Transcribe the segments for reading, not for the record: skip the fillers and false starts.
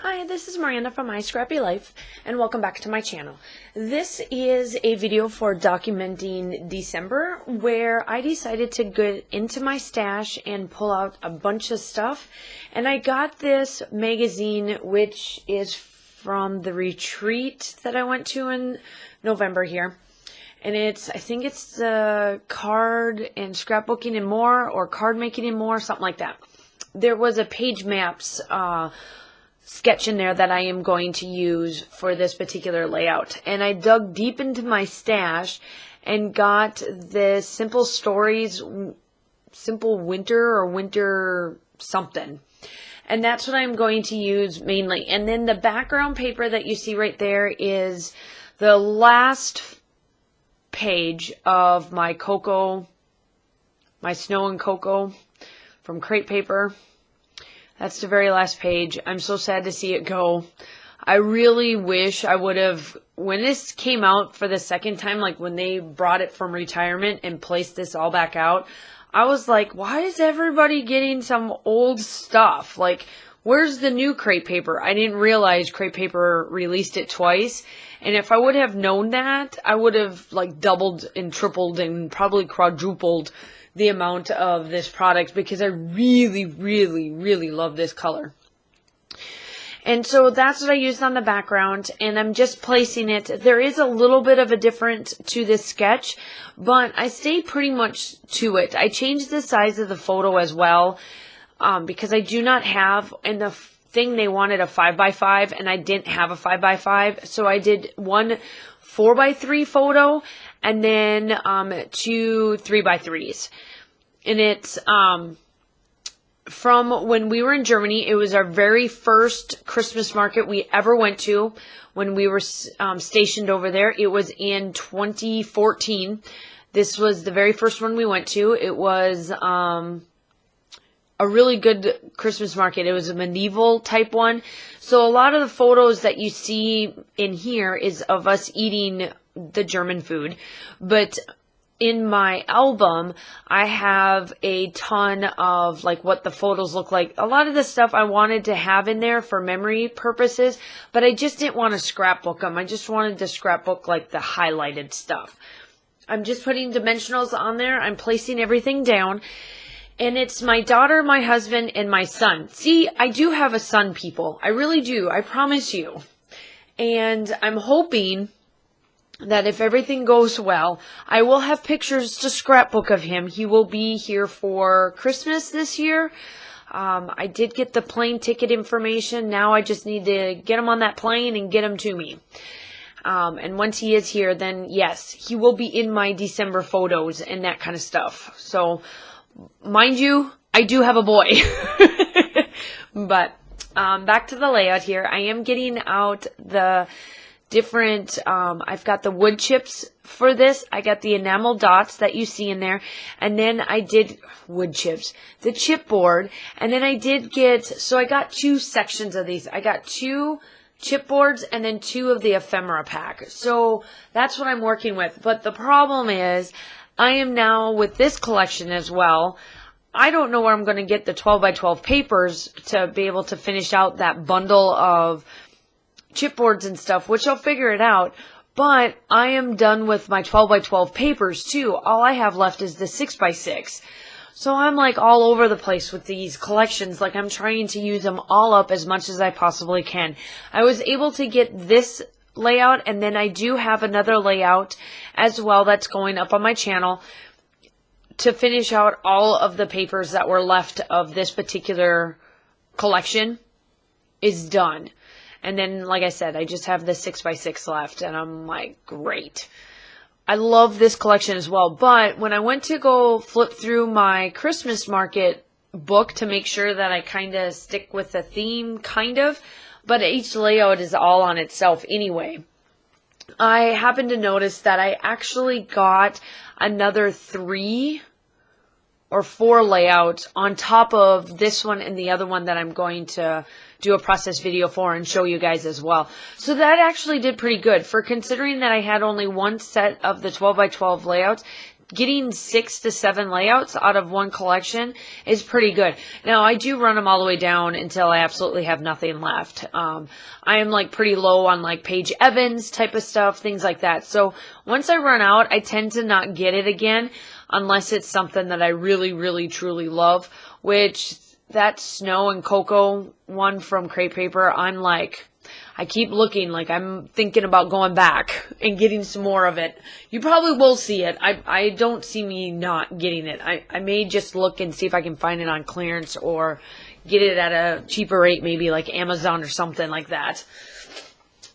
Hi, this is Miranda from My Scrappy Life, and welcome back to my channel. This is a video for documenting December, where I decided to get into my stash and pull out a bunch of stuff. And I got this magazine, which is from the retreat that I went to in November here. And I think it's the card and scrapbooking and more, or card making and more, something like that. There was a page maps sketch in there that I am going to use for this particular layout. And I dug deep into my stash and got the Simple Stories, Simple Winter or Winter something. And that's what I'm going to use mainly. And then the background paper that you see right there is the last page of my cocoa, my snow and cocoa from crepe paper. That's the very last page. I'm so sad to see it go. I really wish I would have, when this came out for the second time, like when they brought it from retirement and placed this all back out, I was like, why is everybody getting some old stuff? Like, where's the new crepe paper? I didn't realize crepe paper released it twice. And if I would have known that, I would have like doubled and tripled and probably quadrupled the amount of this product, because I really, really, really love this color. And so that's what I used on the background, and I'm just placing it. There is a little bit of a difference to this sketch, but I stayed pretty much to it. I changed the size of the photo as well, because I do not have, in the thing they wanted a 5x5, and I didn't have a 5x5, so I did one 4x3 photo, and then 2 3x3s. And it's from when we were in Germany. It was our very first Christmas market we ever went to when we were stationed over there. It was in 2014. This was the very first one we went to. It was a really good Christmas market. It was a medieval type one. So a lot of the photos that you see in here is of us eating the German food. But in my album, I have a ton of like what the photos look like. A lot of the stuff I wanted to have in there for memory purposes, but I just didn't want to scrapbook them. I just wanted to scrapbook like the highlighted stuff. I'm just putting dimensionals on there. I'm placing everything down. And it's my daughter, my husband, and my son. See, I do have a son, people. I really do. I promise you. And I'm hoping that if everything goes well, I will have pictures to scrapbook of him. He will be here for Christmas this year. I did get the plane ticket information. Now I just need to get him on that plane and get him to me. And once he is here, then yes, he will be in my December photos and that kind of stuff. So, mind you, I do have a boy. But back to the layout here. I am getting out the different, I've got the wood chips for this. I got the enamel dots that you see in there. And then I did wood chips, the chipboard. And then I did get, so I got two sections of these. I got 2 chipboards and then 2 of the ephemera pack. So that's what I'm working with. But the problem is, I am now with this collection as well. I don't know where I'm going to get the 12x12 papers to be able to finish out that bundle of chipboards and stuff, which I'll figure it out. But I am done with my 12x12 papers too. All I have left is the 6x6. So I'm like all over the place with these collections. Like I'm trying to use them all up as much as I possibly can. I was able to get this layout, and then I do have another layout as well that's going up on my channel to finish out all of the papers that were left of this particular collection is done. And then, like I said, I just have the 6x6 left, and I'm like, great. I love this collection as well. But when I went to go flip through my Christmas market book to make sure that I kind of stick with the theme, kind of, but each layout is all on itself anyway, I happened to notice that I actually got another 3 or 4 layouts on top of this one and the other one that I'm going to do a process video for and show you guys as well. So that actually did pretty good for considering that I had only one set of the 12x12 layouts. getting 6 to 7 layouts out of one collection is pretty good. Now, I do run them all the way down until I absolutely have nothing left. I am like pretty low on like Paige Evans type of stuff, things like that. So once I run out, I tend to not get it again unless it's something that I really, really, truly love, which that Snow and Cocoa one from Crepe Paper, I'm like, I keep looking, like I'm thinking about going back and getting some more of it. You probably will see it. I don't see me not getting it. I may just look and see if I can find it on clearance or get it at a cheaper rate, maybe like Amazon or something like that.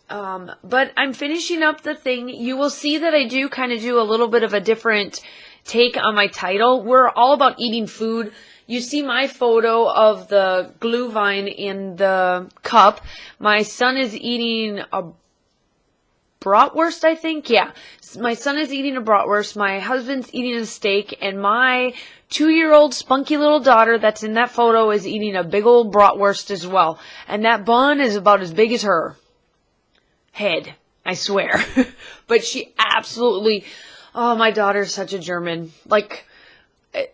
But I'm finishing up the thing. You will see that I do kind of do a little bit of a different take on my title. We're all about eating food. You see my photo of the glue vine in the cup. My son is eating a bratwurst, I think. Yeah, my son is eating a bratwurst. My husband's eating a steak. And my 2-year-old spunky little daughter that's in that photo is eating a big old bratwurst as well. And that bun is about as big as her head, I swear. But she absolutely, oh, my daughter's such a German. Like,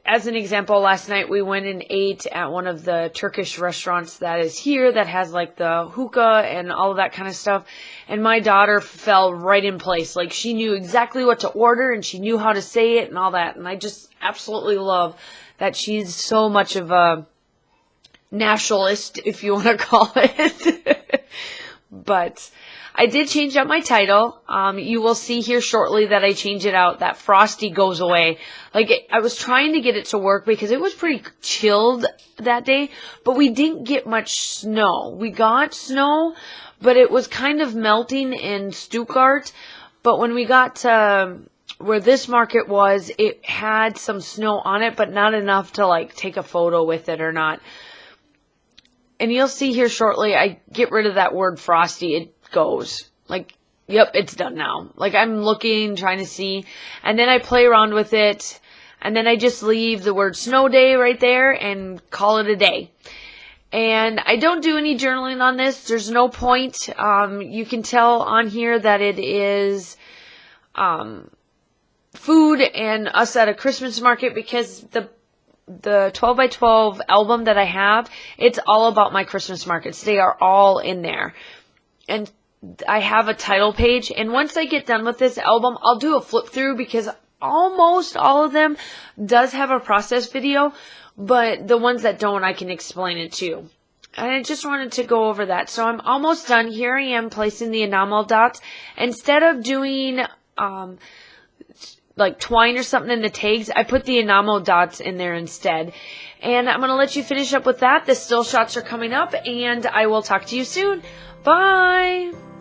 as an example, last night we went and ate at one of the Turkish restaurants that is here that has like the hookah and all of that kind of stuff. And my daughter fell right in place. Like she knew exactly what to order and she knew how to say it and all that. And I just absolutely love that she's so much of a nationalist, if you want to call it. But I did change up my title. You will see here shortly that I change it out. That frosty goes away. Like, I was trying to get it to work because it was pretty chilled that day, but we didn't get much snow. We got snow, but it was kind of melting in Stuttgart. But when we got to where this market was, it had some snow on it, but not enough to, like, take a photo with it or not. And you'll see here shortly, I get rid of that word frosty. It goes. Like, yep, it's done now. Like, I'm looking, trying to see. And then I play around with it. And then I just leave the word snow day right there and call it a day. And I don't do any journaling on this. There's no point. You can tell on here that it is food and us at a Christmas market because the 12 by 12 album that I have, it's all about my Christmas markets. They are all in there. And I have a title page. And once I get done with this album, I'll do a flip through because almost all of them does have a process video. But the ones that don't, I can explain it too. And I just wanted to go over that. So I'm almost done. Here I am placing the enamel dots. Instead of doing like twine or something in the tags, I put the enamel dots in there instead. And I'm going to let you finish up with that. The still shots are coming up, and I will talk to you soon. Bye!